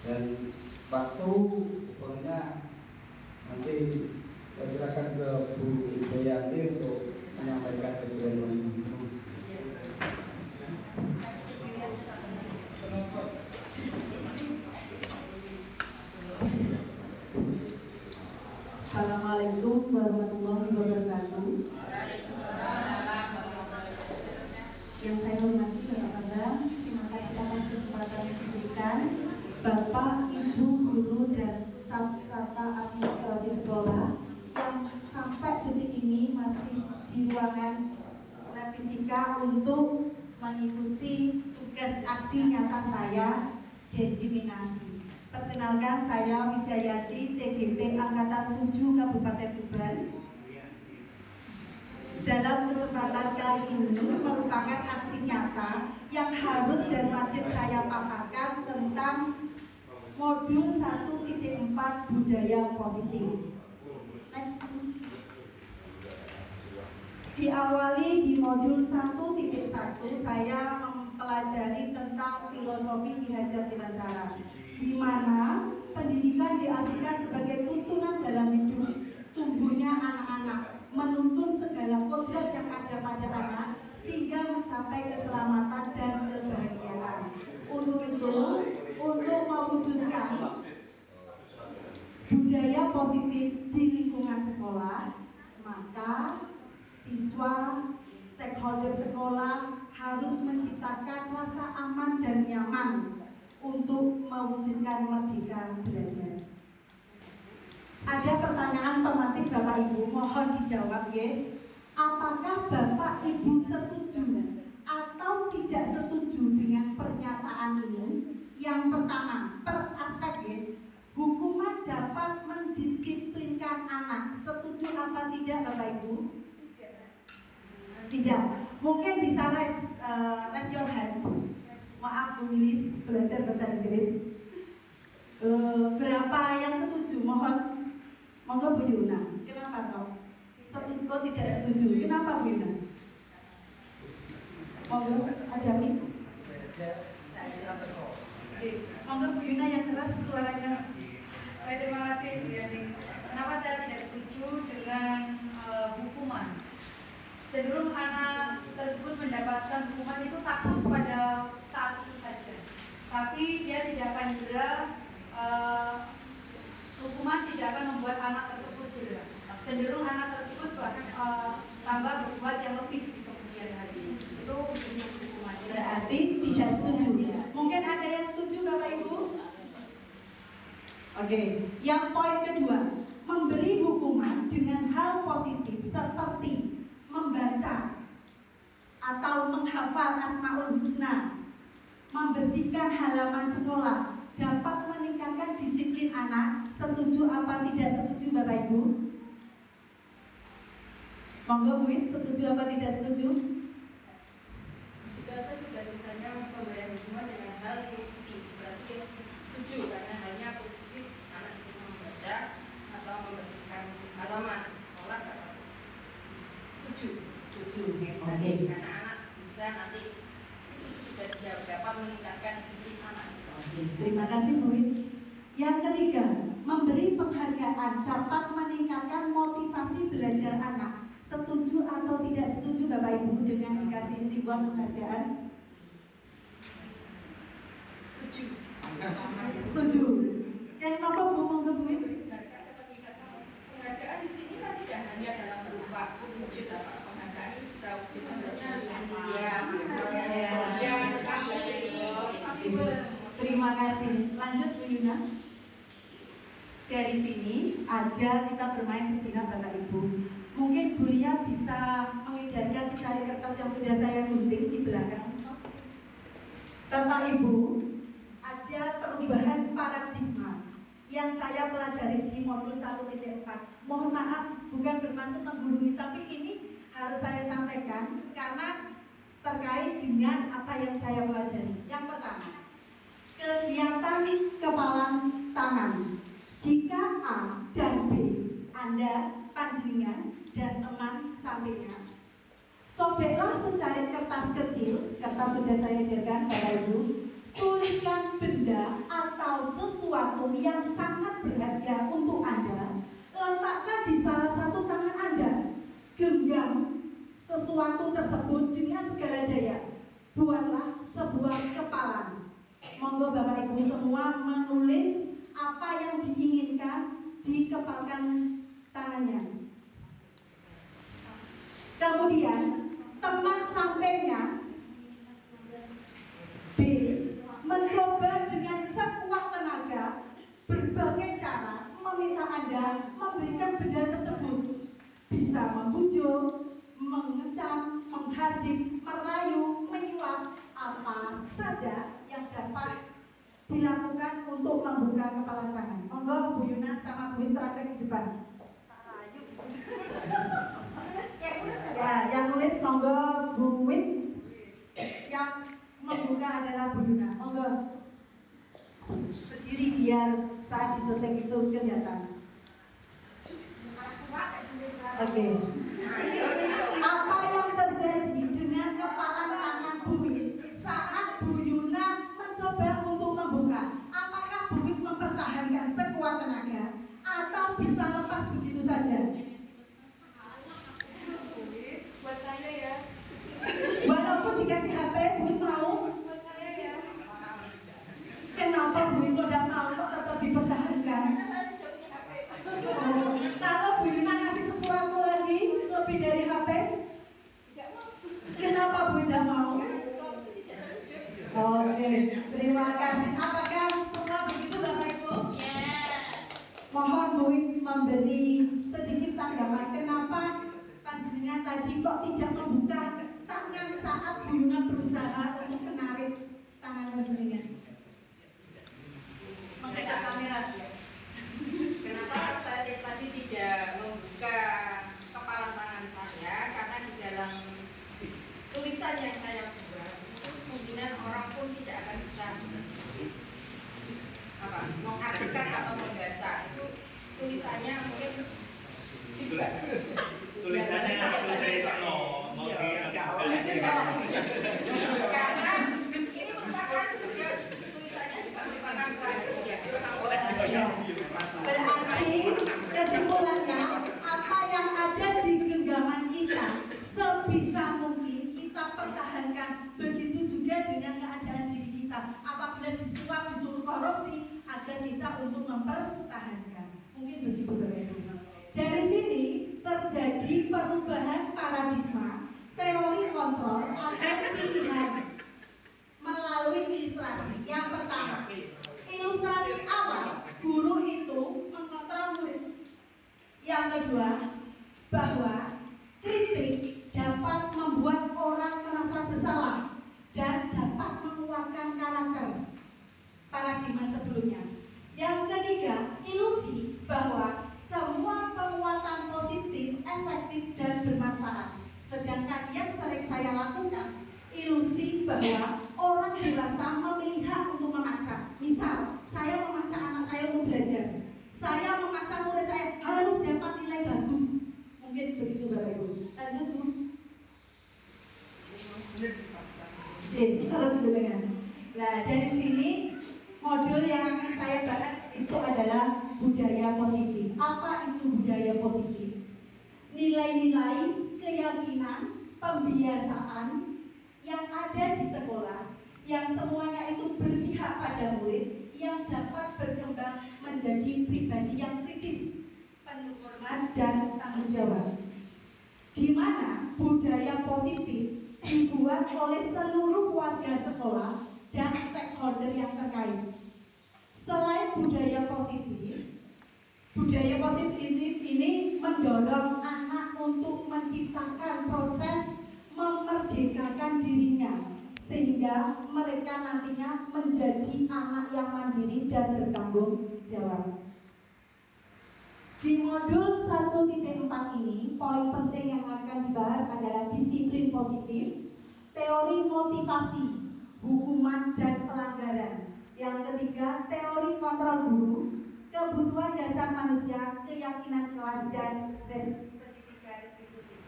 Dan waktu pokoknya nanti persilakan ke Bu Boyanti untuk menyampaikan kebenaran. Assalamualaikum warahmatullahi wabarakatuh. Yang saya hormati Bapak Bambang, terima kasih atas kesempatan yang diberikan. Bapak, Ibu, Guru, dan staf tata administrasi sekolah yang sampai detik ini masih di ruangan Fisika untuk mengikuti tugas aksi nyata saya, desiminasi. Perkenalkan, saya Wijayati, CGP Angkatan 7 Kabupaten Tuban. Dalam kesempatan kali ini merupakan aksi nyata yang harus dan wajib saya paparkan tentang modul 1.4 budaya positif. Next. Diawali di modul 1.1 saya mempelajari tentang filosofi Ki Hajar Dewantara, di mana pendidikan diartikan sebagai tuntunan dalam hidup tumbuhnya anak-anak, menuntun segala kodrat yang ada pada anak sehingga mencapai keselamatan dan kebahagiaan. Untuk itu, untuk mewujudkan budaya positif di lingkungan sekolah, maka siswa, stakeholder sekolah harus menciptakan rasa aman dan nyaman untuk mewujudkan merdeka belajar. Ada pertanyaan pemantik Bapak Ibu, mohon dijawab ya. Apakah Bapak Ibu setuju atau tidak setuju dengan pernyataan ini? Yang pertama, per aspek ya, hukuman dapat mendisiplinkan anak. Setuju apa tidak Bapak Ibu? Tidak. Mungkin bisa raise your hand. Maaf Bu Wilis, belajar bahasa Inggris. Berapa yang setuju? Monggo Bu Yuna. Kenapa kok? Setuju kok tidak setuju? Kenapa Bu Yuna? Monggo ada mic. Monggo Bu Yuna yang keras suaranya. Baik, terima kasih Bu Yanti. Kenapa saya tidak setuju dengan hukuman? Cenderung anak tersebut mendapatkan hukuman itu takut pada saat itu saja, tapi dia tidak akan jera. Hukuman tidak akan membuat anak tersebut jera. Cenderung anak tersebut tambah berbuat yang lebih di kemudian hari. Itu hukuman. Berarti tidak setuju. Mungkin ada yang setuju Bapak Ibu? Oke. Yang poin kedua, memberi hukuman dengan hal positif seperti membaca atau menghafal Asmaul Husna, membersihkan halaman sekolah dapat meningkatkan disiplin anak. Setuju apa tidak setuju Bapak Ibu? Monggo Bu, setuju apa tidak setuju? Saya sudah misalnya pemberian hukuman dengan hal positif, berarti setuju karena halnya positif, anak bisa membaca atau membersihkan halaman sekolah. Setuju. Oke. Karena anak bisa nanti itu sudah dapat meningkatkan disiplin anak. Oke. Terima kasih Bu. Yang ketiga, memberi penghargaan dapat meningkatkan motivasi belajar anak. Setuju atau tidak setuju Bapak Ibu dengan dikasih ribuan penghargaan? Setuju. Setuju. Yang nomor Bu, monggo Bu. Penghargaan di sini kan tidak hanya dalam berupa wujud apa penghargaan ini bisa wujud Terima kasih. Lanjut Bu Yuna. Dari sini aja kita bermain sejenak Bapak Ibu. Mungkin Bu Lia bisa mengedarkan secari kertas yang sudah saya gunting di belakang. Bapak Ibu, ada perubahan paradigma yang saya pelajari di modul 1.4. Mohon maaf, bukan bermaksud menggurui, tapi ini harus saya sampaikan karena terkait dengan apa yang saya pelajari. Yang pertama, kegiatan kepalan tangan. Jika A dan B, Anda, panjenengan, dan teman sampingnya, sobeklah secari kertas kecil, kertas sudah saya edarkan Bapak Ibu, tuliskan benda atau atau sesuatu yang sangat berharga untuk Anda, letakkan di salah satu tangan Anda. Genggam sesuatu tersebut dengan segala daya. Buatlah sebuah kepalan. Monggo Bapak Ibu semua menulis apa yang diinginkan, dikepalkan tangannya. Kemudian teman sampainya B mencoba dengan sekuat tenaga berbagai cara meminta Anda memberikan benda tersebut. Bisa membujuk, mengecam, menghardik, merayu, menyuap, apa saja yang dapat dilakukan untuk membuka kepalan tangan. Monggo Bu Yuna sama Bu Win praktek di depan. Ya, yang nulis monggo Bu Win, yang membuka adalah Bu Yuna. Monggo berdiri biar saat disuntik itu kelihatan. Oke. Apa yang terjadi dengan kepalan tangan Bu Win saat Bu Yuna mencoba untuk membuka? Apakah Bu Win mempertahankan sekuat tenaga atau bisa lepas begitu saja? Buat saya ya. Walaupun dikasih HP, Bu Win mau? Buat saya ya. Kenapa Bu Win kok tidak mau, kok tetap dipertahankan? Oh, kalau Bu Yuna ngasih sesuatu lagi lebih dari HP, kenapa Bu Win tidak mau? Oke, terima kasih. Apakah semua begitu Bapak Ibu? Mohon Bu Win memberi sedikit tanggapan kenapa panjenengan tadi kok tidak membuka tangan saat Bu Yuna berusaha untuk menarik tangan panjenengan. Menghadap kamera. Kenapa saya tadi tidak membuka kepala tangan saya? Karena di dalam tulisan yang saya buat itu kemungkinan orang pun tidak akan bisa mengartikan atau membaca. Itu tulisannya mungkin tidak. Tulisannya langsung dari sono, Karena ini merupakan juga tulisannya bisa merupakan rahasia. Berarti kesimpulannya apa yang ada di genggaman kita sebisa mungkin kita pertahankan. Begitu juga dengan keadaan diri kita. Apabila disuap, disuruh korupsi, agar kita untuk mempertahankan. Mungkin begitu Bapak Ibu. Dari sini terjadi perubahan paradigma teori kontrol atau pilihan melalui ilustrasi. Yang pertama, ilustrasi awal guru itu mengontrol murid. Yang kedua, bahwa kritik dapat membuat orang merasa bersalah dan dapat menguatkan karakter paradigma sebelumnya. Yang ketiga, ilusi bahwa semua penguatan positif, efektif dan bermanfaat. Sedangkan yang sering saya lakukan, ilusi bahwa orang dewasa memilih hak untuk memaksa. Misal, saya memaksa anak saya untuk belajar. Saya memaksa murid saya harus dapat nilai bagus. Mungkin begitu Bapak Ibu. Lanjut Bu. Terus dengan. Nah, dari sini modul yang akan saya bahas itu adalah budaya positif. Apa itu budaya positif? Nilai-nilai, keyakinan, pembiasaan yang ada di sekolah, yang semuanya itu berpihak pada murid, yang dapat berkembang menjadi pribadi yang kritis, penuh hormat dan tanggung jawab. Di mana budaya positif dibuat oleh seluruh warga sekolah dan stakeholder yang terkait. Selain budaya positif ini mendorong anak untuk menciptakan proses memerdekakan dirinya sehingga mereka nantinya menjadi anak yang mandiri dan bertanggung jawab. Di modul 1.4 ini, poin penting yang akan dibahas adalah disiplin positif, teori motivasi, hukuman dan pelanggaran. Yang ketiga, teori kontrol guru, kebutuhan dasar manusia, keyakinan kelas dan sertifikat restitusi.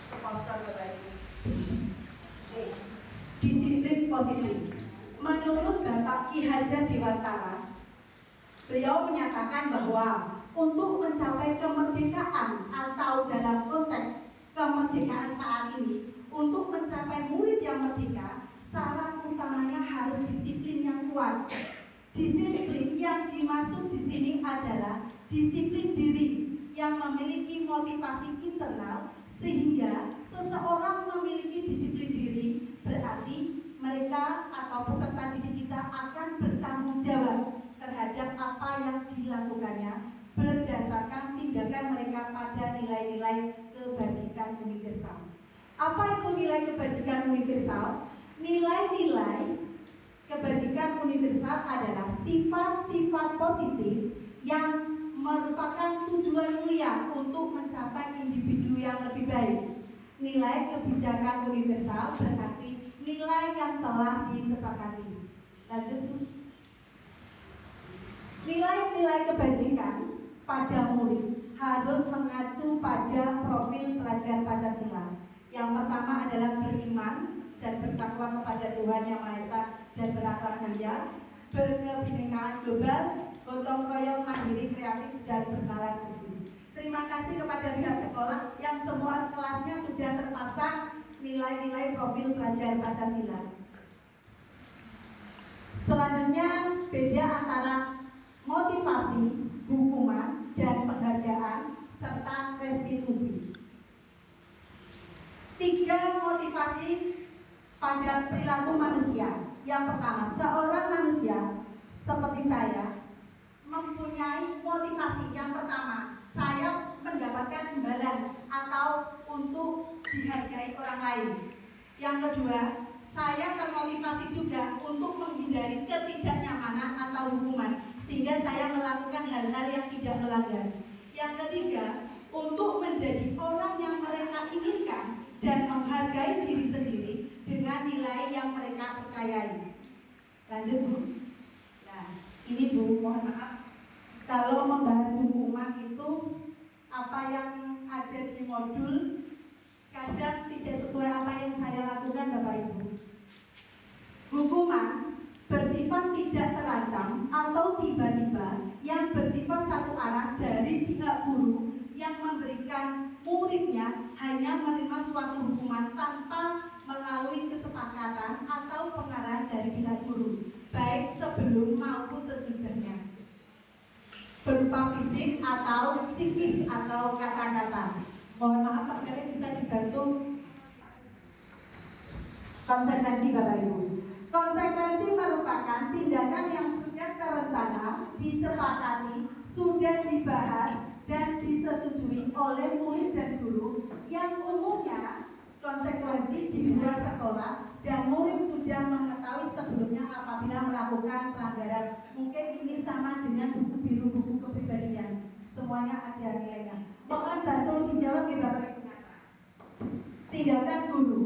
Sponsor Bapak Ibu. Disiplin positif. Menurut Bapak Ki Hajar Dewantara, beliau menyatakan bahwa untuk mencapai kemerdekaan atau dalam konteks kemerdekaan saat ini, untuk mencapai murid yang merdeka, syarat utamanya harus disiplin yang kuat. Disiplin yang dimaksud di sini adalah disiplin diri yang memiliki motivasi internal, sehingga seseorang memiliki disiplin diri berarti mereka atau peserta didik kita akan bertanggung jawab terhadap apa yang dilakukannya berdasarkan tindakan mereka pada nilai-nilai kebajikan universal. Apa itu nilai kebajikan universal? Nilai-nilai kebajikan universal adalah sifat-sifat positif yang merupakan tujuan mulia untuk mencapai individu yang lebih baik. Nilai kebijakan universal berarti nilai yang telah disepakati. Lanjut. Nilai-nilai kebajikan pada murid harus mengacu pada profil pelajar Pancasila. Yang pertama adalah beriman dan bertakwa kepada Tuhan Yang Maha Esa dan berakhlak mulia, berkebinekaan global, gotong royong, mandiri, kreatif, dan bernalar kritis. Terima kasih kepada pihak sekolah yang semua kelasnya sudah terpasang nilai-nilai profil pelajar Pancasila. Selanjutnya, beda antara motivasi, hukuman, dan penghargaan, serta restitusi. 3 motivasi pada perilaku manusia. Yang pertama, seorang manusia seperti saya mempunyai motivasi. Yang pertama, saya mendapatkan imbalan atau untuk dihargai orang lain. Yang kedua, saya termotivasi juga untuk menghindari ketidaknyamanan atau hukuman, sehingga saya melakukan hal-hal yang tidak melanggar. Yang ketiga, untuk menjadi orang yang mereka inginkan dan menghargai diri sendiri dengan nilai yang mereka percayai. Lanjut, Bu. Nah, ini Bu, mohon maaf, kalau membahas hukuman itu apa yang ada di modul kadang tidak sesuai apa yang saya lakukan, Bapak Ibu. Hukuman bersifat tidak terancam atau tiba-tiba yang bersifat satu arah dari pihak guru yang memberikan muridnya hanya menerima suatu hukuman tanpa melalui kesepakatan atau pengarahan dari pihak guru, baik sebelum maupun sesudahnya, berupa fisik atau psikis atau kata-kata. Mohon maaf, Pak, kalian bisa dibantu konsekuensi, Bapak Ibu. Konsekuensi merupakan tindakan yang sudah terencana, disepakati, sudah dibahas, dan disetujui oleh murid dan guru yang umumnya konsekuensi di luar sekolah dan murid sudah mengetahui sebelumnya apabila melakukan pelanggaran. Mungkin ini sama dengan buku biru, buku kepribadian, semuanya ada nilainya. Mohon bantu dijawab ya Bapak Ibu. Tindakan guru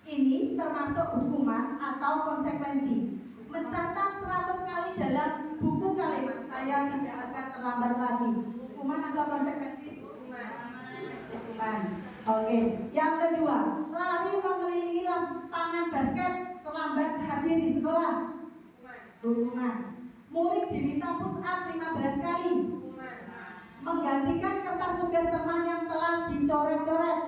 ini termasuk hukuman atau konsekuensi. Mencatat 100 kali dalam buku kalimat, saya tidak akan terlambat lagi. Hukuman atau konsekuensi? Hukuman. Oke. Yang kedua, lari mengelilingi lapangan basket terlambat hadir di sekolah. Hukuman. Murid diminta push up 15 kali. Menggantikan kertas tugas teman yang telah dicoret-coret.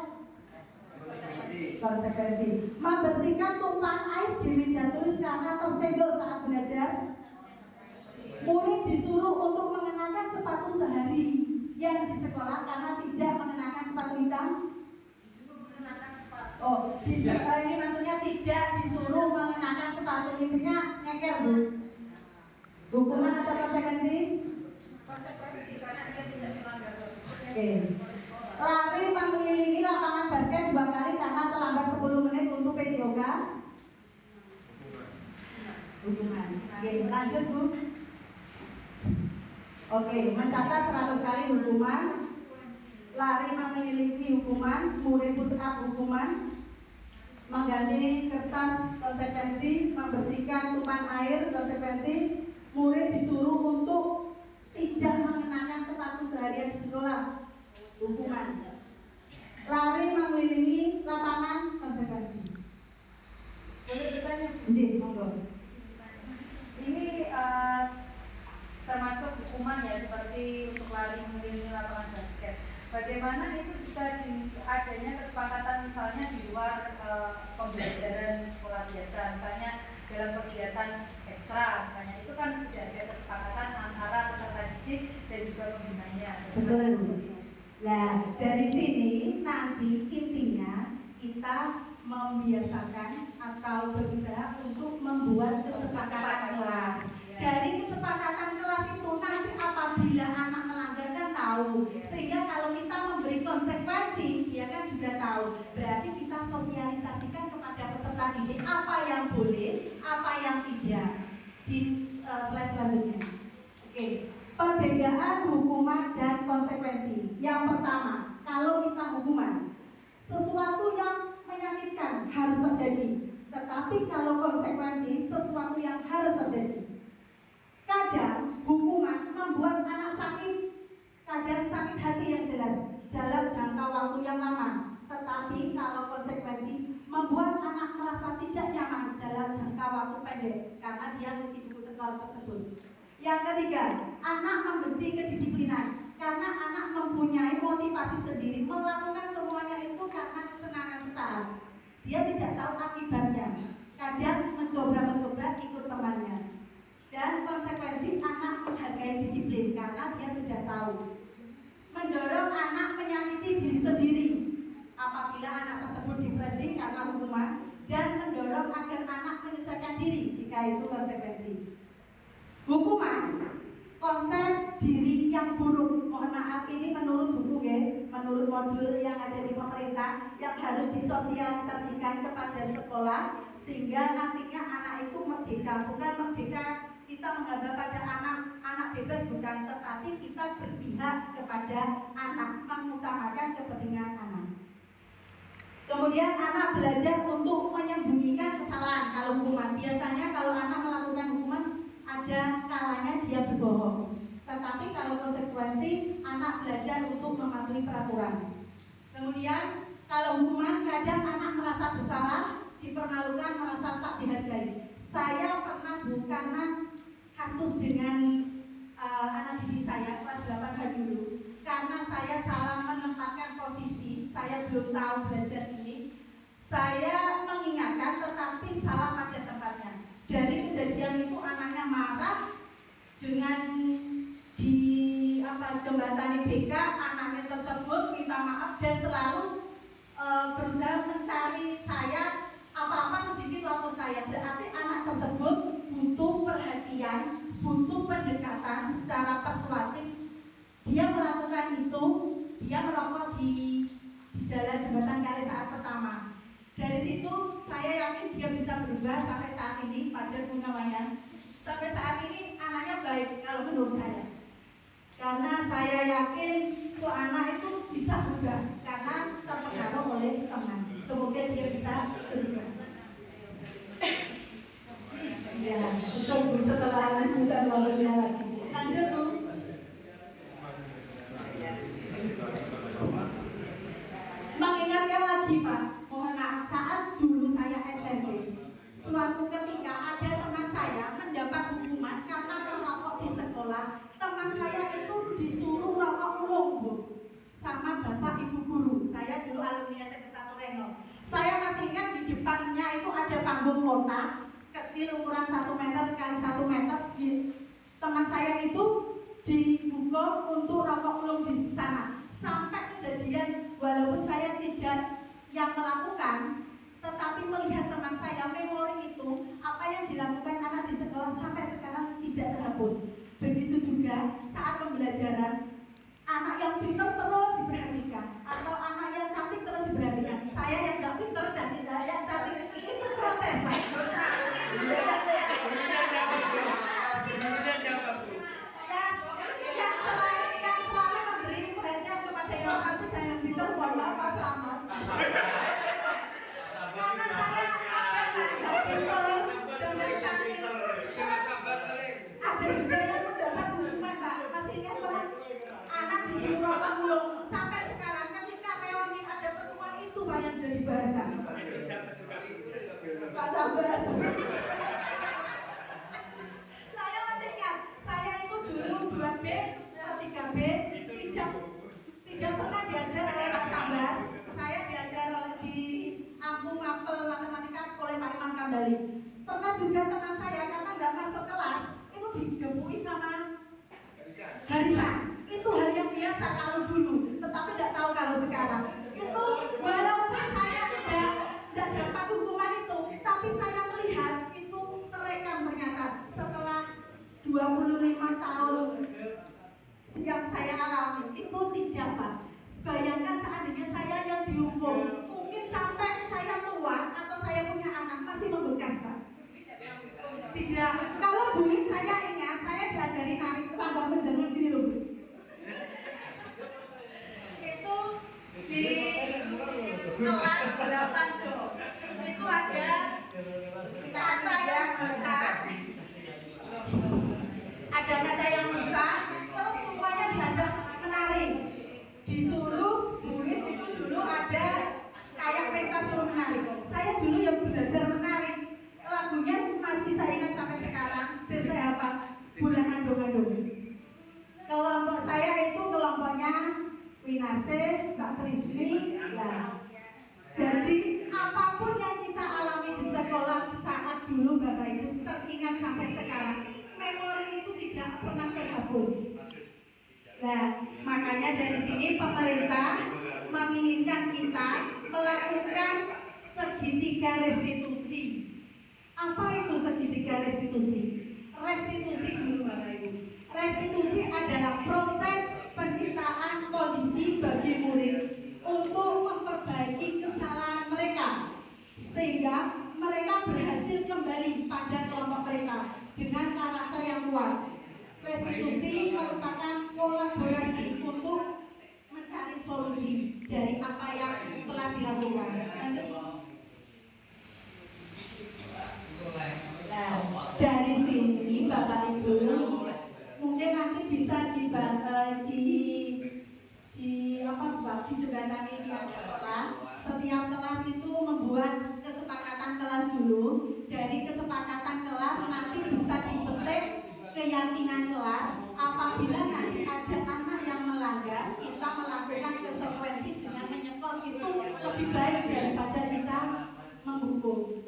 Konsekuensi. Membersihkan tumpahan air di meja tulis karena tersenggol saat belajar. Murid disuruh untuk mengenakan sepatu sehari yang di sekolah karena tidak mengenakan sepatu hitam. Oh, ini maksudnya tidak disuruh mengenakan sepatu, intinya nyeker, Bu. Hukuman atau konsekuensi? Konsekuensi karena dia tidak melanggar. Oke. Lari mengelilingi lapangan basket 2 kali karena terlambat 10 menit untuk PJOK. Hukuman. Oke, lanjut, Bu. Oke, mencatat 100 kali hukuman. Lari mengelilingi hukuman. Murid push up hukuman. Mengganti kertas konsekuensi. Membersihkan tumpahan air konsekuensi. Murid disuruh untuk tidak mengenakan sepatu seharian di sekolah. Hukuman. Lari mengelilingi lapangan konsekuensi. dalam kegiatan ekstra misalnya, itu kan sudah ada kesepakatan antara peserta didik dan juga pembinanya. Betul. Nah, dari sini nanti intinya kita membiasakan atau berusaha untuk membuat kesepakatan kelas. Dari kesepakatan kelas itu nanti apabila anak melanggar kan tahu, sehingga kalau kita memberi konsekuensi dia kan juga tahu. Berarti kita sosialisasikan kepada peserta didik apa yang boleh, apa yang tidak. Di slide selanjutnya. Oke. Perbedaan hukuman dan konsekuensi. Yang pertama, kalau kita hukuman, sesuatu yang menyakitkan harus terjadi. Tetapi kalau konsekuensi, sesuatu yang harus terjadi. Kadang hukuman membuat anak sakit, kadang sakit hati yang jelas dalam jangka waktu yang lama. Tetapi kalau konsekuensi membuat anak merasa tidak nyaman dalam jangka waktu pendek karena dia ngisi buku sekolah tersebut. Yang ketiga, anak membenci kedisiplinan karena anak mempunyai motivasi sendiri melakukan semuanya itu karena kesenangan sesaat. Dia tidak tahu akibatnya. Kadang mencoba ikut temannya. Dan konsekuensi anak menghargai disiplin karena dia sudah tahu. Mendorong anak menyakiti diri sendiri apabila anak tersebut depresi karena hukuman, dan mendorong agar anak menyesuaikan diri jika itu konsekuensi. Hukuman, konsep diri yang buruk. Mohon maaf, ini menurut buku ya, menurut modul yang ada di pemerintah yang harus disosialisasikan kepada sekolah sehingga nantinya anak itu merdeka. Bukan merdeka kita menganggap pada anak bebas, bukan, tetapi kita berpihak kepada anak, mengutamakan kepentingan anak. Kemudian anak belajar untuk menyembunyikan kesalahan. Kalau hukuman, biasanya kalau anak melakukan hukuman ada kalanya dia berbohong. Tetapi kalau konsekuensi, anak belajar untuk mematuhi peraturan. Kemudian kalau hukuman, kadang anak merasa bersalah, dipermalukan, merasa tak dihargai. Saya pernah karena kasus dengan anak didik saya kelas 8H dulu. Karena saya salah menempatkan posisi, saya belum tahu belajar ini. Saya mengingatkan tetapi salah pada tempatnya. Dari kejadian itu anaknya marah, dengan jembatani BK anaknya tersebut minta maaf dan selalu berusaha mencari saya apa-apa sedikit lapor saya. Berarti anak tersebut butuh perhatian, butuh pendekatan secara persuasif. Dia melakukan itu, dia merokok di jalan jembatan Kali saat pertama. Dari situ saya yakin dia bisa berubah sampai saat ini, Fajar namanya. Sampai saat ini anaknya baik kalau menurut saya. Karena saya yakin anak itu bisa berubah karena terpengaruh oleh teman. Semoga dia bisa berubah. Ya, untuk setelah anak bukan lawannya lagi. Lanjut Bu. Mengingatkan lagi Pak, mohon maaf, saat dulu saya SMP, suatu ketika ada teman saya mendapat hukuman karena merokok di sekolah. Teman saya itu disuruh rokok ulung Bu, sama bapak ibu guru. Saya dulu alumni SMP 1 Reno. Saya masih ingat di depannya itu ada panggung kota kecil ukuran 1 meter kali 1 meter. Teman saya itu dibuka untuk rokok ulung di sana. Sampai kejadian, walaupun saya tidak yang melakukan, tetapi melihat teman saya, memori itu, apa yang dilakukan anak di sekolah sampai sekarang tidak terhapus. Begitu juga saat pembelajaran, anak yang pintar terus diperhatikan, atau anak yang cantik terus diperhatikan. Saya yang nggak pintar dan tidak yang cantik itu protes, Pak. Yang selalu memberi perhatian kepada yang cantik dan yang pintar, mohon maaf Pak Selamat. Karena saya ada yang pintar dan yang cantik. Ada juga yang mendapat hukuman Pak. Masih ingat Pak? Anak disuruh rokok mulung. Sampai sekarang ketika reuni ada pertemuan itu Pak yang jadi bahasan. Pak Sabras. Saya masih ingat, saya itu dulu 2B, 3B tidak pernah diajar oleh Pak Sabras. Saya diajar oleh di Ampung Apel Matematika oleh Pak Imam Kambali. Pernah juga teman saya karena tidak masuk kelas itu digebui sama garisan. Itu hal yang biasa kalau dulu, tetapi tidak tahu kalau sekarang. Itu walaupun saya tidak dapat hukuman itu, tapi saya melihat itu terekam ternyata setelah 25 tahun yang saya alami itu tidak, Pak. Bayangkan seandainya saya yang dihukum, mungkin sampai saya tua atau saya punya anak masih membekas, Pak. Tidak. Kalau dulu saya ingat, saya diajari nari tambah menjenguk gini loh. Itu di kelas 8 tuh. Itu ada kaca yang besar. Ada kaca yang besar, terus semuanya diajak menari. Disuruh bulit itu dulu ada kayak pentas suruh menari. Saya dulu yang belajar menari. Lagunya masih saya ingat sampai sekarang dan saya hafal, Bulan Andong-Andong. Kelompok saya itu kelompoknya Winase, Mbak Trisni, ya. Jadi apapun yang kita alami di sekolah saat dulu Bapak Ibu teringat sampai sekarang. Memori itu tidak pernah terhapus. Nah, makanya dari sini pemerintah menginginkan kita melakukan segitiga restitusi. Apa itu segitiga restitusi? Restitusi dulu Bapak Ibu. Restitusi adalah proses penciptaan kondisi bagi murid untuk memperbaiki kesalahan mereka sehingga mereka berhasil kembali pada kelompok mereka dengan karakter yang kuat. Restitusi merupakan kolaborasi untuk mencari solusi dari apa yang telah dilakukan. Lanjut. Nah, dari sini Bapak Ibu mungkin nanti bisa dijembatani pihak sekolah. Setiap kelas itu membuat kesepakatan kelas dulu. Dari kesepakatan kelas nanti bisa dipetik keyakinan kelas. Apabila nanti ada anak yang melanggar, kita melakukan konsekuensi dengan menyekor, itu lebih baik daripada kita menghukum.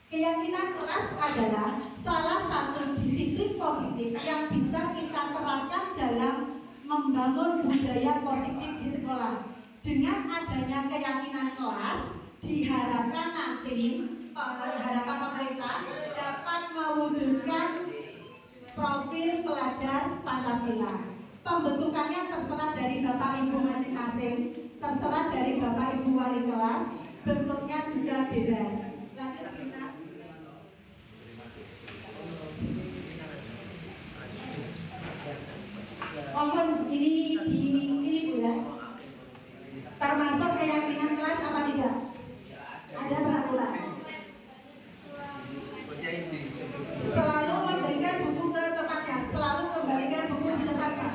Keyakinan kelas adalah salah satu disiplin positif yang bisa kita terapkan dalam membangun budaya positif di sekolah. Dengan adanya keyakinan kelas, diharapkan nanti harapan pemerintah dapat mewujudkan profil pelajar Pancasila. Pembentukannya terserah dari Bapak Ibu masing-masing, terserah dari Bapak Ibu wali kelas, bentuknya juga bebas. Lanjut kita. Mohon ini Bu ya. Termasuk keyakinan kelas apa tidak? Ada peraturan. Selalu memberikan buku ke tempatnya, selalu kembalikan buku di tempatnya.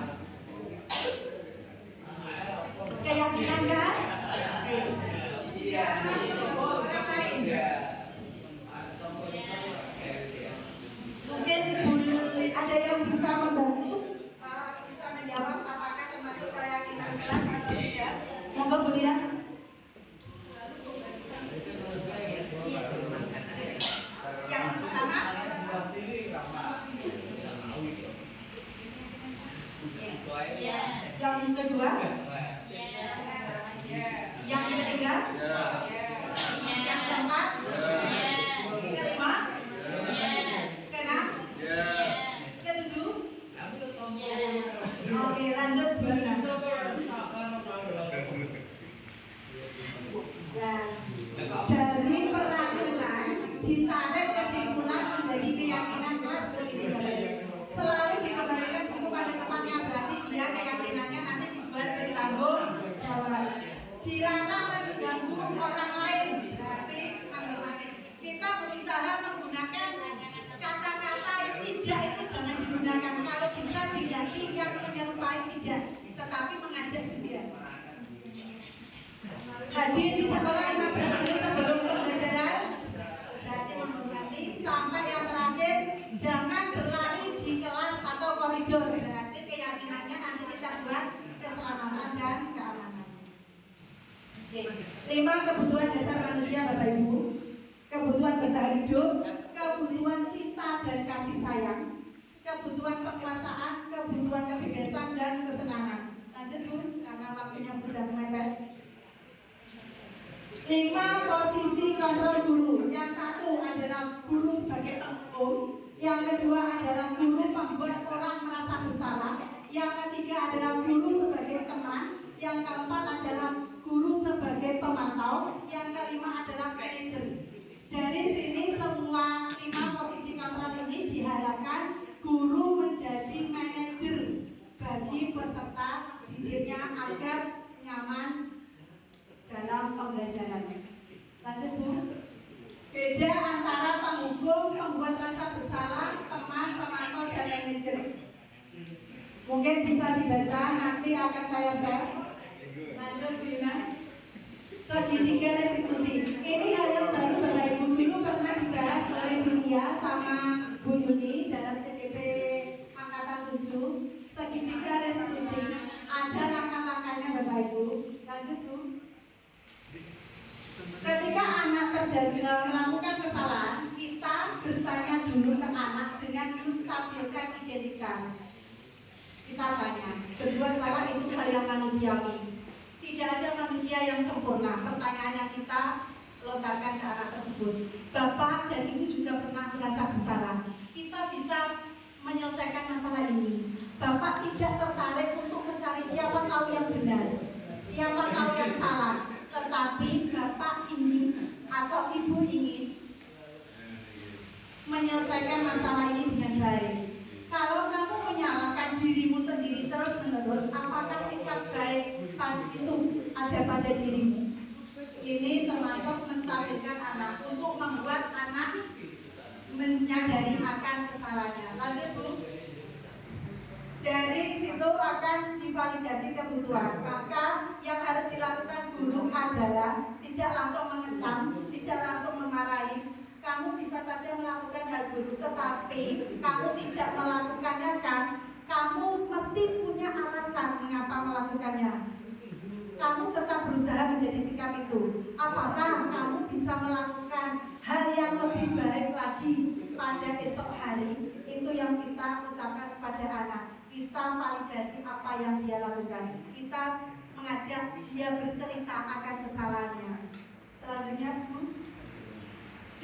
Keyakinan kan? Orang lain. Mungkin ada yang bisa membantu, bisa menjawab apakah termasuk keyakinan kelas atau tidak. Monggo Bu Dia. Yang pertama, yang kedua, yang ketiga, yang keempat, kelima, keenam, ketujuh. Oke, lanjut Bu Lina. Nah, dari peraturan ditarik kesimpulan menjadi keyakinan kelas begini Bapak Ibu. Selalu dikembalikan buku pada tempatnya, berarti dia keyakinannya nanti dibuat bertanggung jawab. Dilarang mengganggu orang lain, berarti menghormati. Kita berusaha menggunakan kata-kata yang tidak itu jangan digunakan. Kalau bisa diganti yang menyerupai tidak, tetapi mengajak juga. Hadir di sekolah 15 menit sebelum pembelajaran, berarti menghormati. Sampai yang terakhir, jangan berlari di kelas atau koridor, berarti keyakinannya nanti kita buat keselamatan dan keamanan. Oke. 5 kebutuhan dasar manusia Bapak Ibu. Kebutuhan bertahan hidup, kebutuhan cinta dan kasih sayang, kebutuhan kekuasaan, kebutuhan kebebasan dan kesenangan. Lanjut Bu, karena waktunya sudah mepet. 5 posisi kontrol guru. Yang satu adalah guru sebagai penghukum, yang kedua adalah guru membuat orang merasa bersalah, yang ketiga adalah guru sebagai teman, yang keempat adalah guru sebagai pemantau, yang kelima adalah manajer. Dari sini semua 5 posisi kontrol ini diharapkan guru menjadi manajer bagi peserta didiknya agar nyaman dalam pembelajaran. Lanjut Bu. Beda antara penghukum, pembuat rasa bersalah, teman, pemantau, dan manajer. Mungkin bisa dibaca, nanti akan saya share. Lanjut Bu Yuna. Segitiga restitusi. Ini hal yang baru Bapak Ibu, dulu pernah dibahas oleh Bu Nia sama Bu Yuni dalam CPP Angkatan 7. Segitiga restitusi. Ada langkah-langkahnya Bapak Ibu. Lanjut Bu. Ketika anak melakukan kesalahan, kita bertanya dulu ke anak dengan menstabilkan identitas. Kita tanya, berbuat salah itu hal yang manusiawi. Tidak ada manusia yang sempurna. Pertanyaan yang kita lontarkan ke anak tersebut. Bapak dan Ibu juga pernah merasa bersalah. Kita bisa menyelesaikan masalah ini. Bapak tidak tertarik untuk mencari siapa tahu yang benar, siapa tahu yang salah. Tetapi Bapak ingin atau Ibu ingin menyelesaikan masalah ini dengan baik. Kalau kamu menyalahkan dirimu sendiri terus-menerus, apakah sikap baik itu ada pada dirimu? Ini termasuk menstabilkan anak untuk membuat anak menyadari akan kesalahannya. Lanjut Bu. Dari situ akan divalidasi kebutuhan. Maka yang harus dilakukan guru adalah tidak langsung mengecam, tidak langsung memarahi. Kamu bisa saja melakukan hal buruk, tetapi kamu tidak melakukannya kan? Kamu mesti punya alasan mengapa melakukannya. Kamu tetap berusaha menjadi sikap itu. Apakah kamu bisa melakukan hal yang lebih baik lagi pada esok hari? Itu yang kita ucapkan kepada anak. Kita validasi apa yang dia lakukan. Kita mengajak dia bercerita akan kesalahannya. Selanjutnya Bu.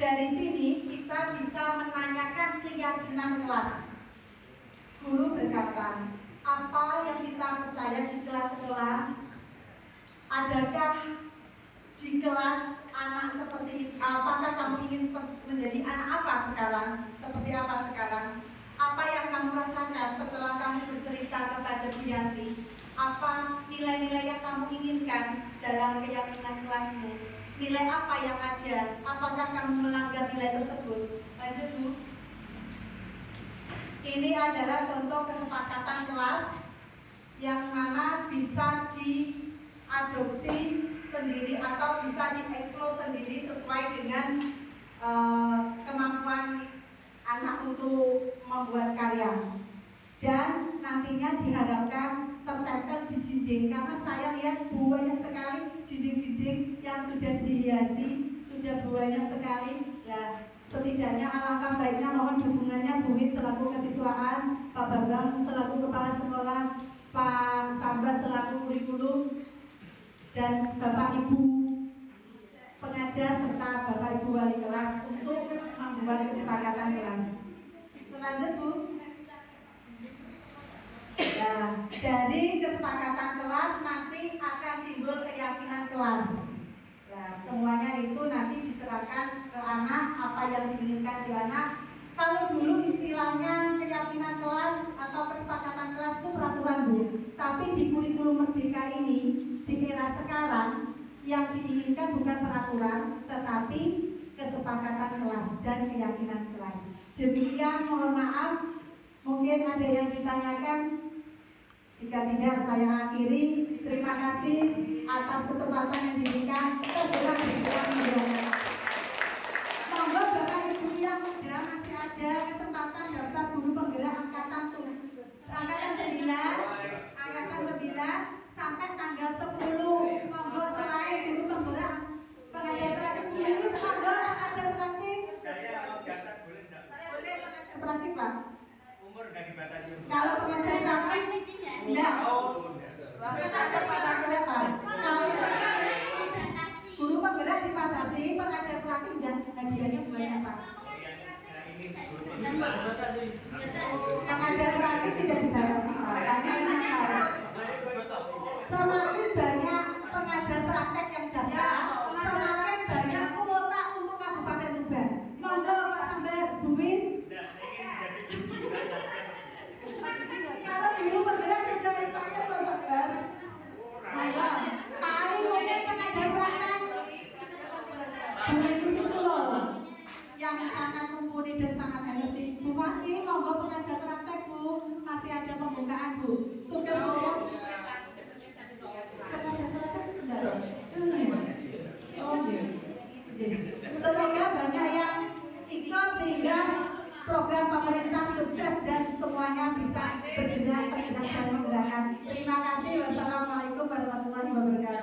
Dari sini kita bisa menanyakan keyakinan kelas. Guru berkata, apa yang kita percaya di kelas sekolah? Adakah di kelas anak seperti itu? Apakah kamu ingin menjadi anak apa sekarang? Seperti apa sekarang? Apa yang kamu rasakan setelah kamu bercerita kepada Bu Yanti? Apa nilai-nilai yang kamu inginkan dalam keyakinan kelasmu? Nilai apa yang ada? Apakah kamu melanggar nilai tersebut? Lanjut Bu. Ini adalah contoh kesepakatan kelas yang mana bisa diadopsi sendiri atau bisa dieksplor sendiri sesuai dengan kemampuan anak untuk membuat karya. Dan nantinya diharapkan tertempel di dinding, karena saya lihat banyak sekali dinding-dinding yang sudah dihiasi, sudah banyak sekali. Nah, setidaknya alangkah baiknya mohon dukungannya Bu Win selaku kesiswaan, Pak Bambang selaku kepala sekolah, Pak Sambas selaku kurikulum, dan Bapak Ibu pengajar serta Bapak Ibu wali kelas untuk membuat kesepakatan kelas. Selanjutnya Bu. Nah, dari kesepakatan kelas nanti akan timbul keyakinan kelas. Nah, semuanya itu nanti diserahkan ke anak apa yang diinginkan di anak. Kalau dulu istilahnya keyakinan kelas atau kesepakatan kelas itu peraturan Bu. Tapi di kurikulum merdeka ini di era sekarang yang diinginkan bukan peraturan, tetapi kesepakatan kelas dan keyakinan kelas. Demikian, mohon maaf, mungkin ada yang ditanyakan. Jika tidak, saya akhiri. Terima kasih atas kesempatan yang diberikan. Terima kasih. Monggo Bapak Ibu yang muda masih ada kesempatan daftar guru penggerak angkatan 9 sampai tanggal 10. Monggo selain guru penggerak pengajar praktik, monggo ada praktik. Saya mau daftar boleh? Pak? Yang ini Pengajar praktik tidak dibatasi Pak. Hanya yang tahu. Semakin banyak pengajar praktek yang daftar, semakin banyak kuota untuk Kabupaten Tuban. Monggo Pak Sambas, Bu Win. Kalau dulu bergerak sudah sepakat Pak Sambas. Monggo. Paling mungkin pengajar praktek. Bu Win di situ loh, yang sangat mumpuni dan sangat energi. Bu Wati, monggo pengajar praktek Bu. Masih ada pembukaan Bu. Tugas-tugas. Pengajar praktek sudah ada. Semoga banyak yang ikut sehingga program pemerintah sukses dan semuanya bisa bergerak, tergerak dan menggerakkan. Terima kasih. Wassalamualaikum warahmatullahi wabarakatuh.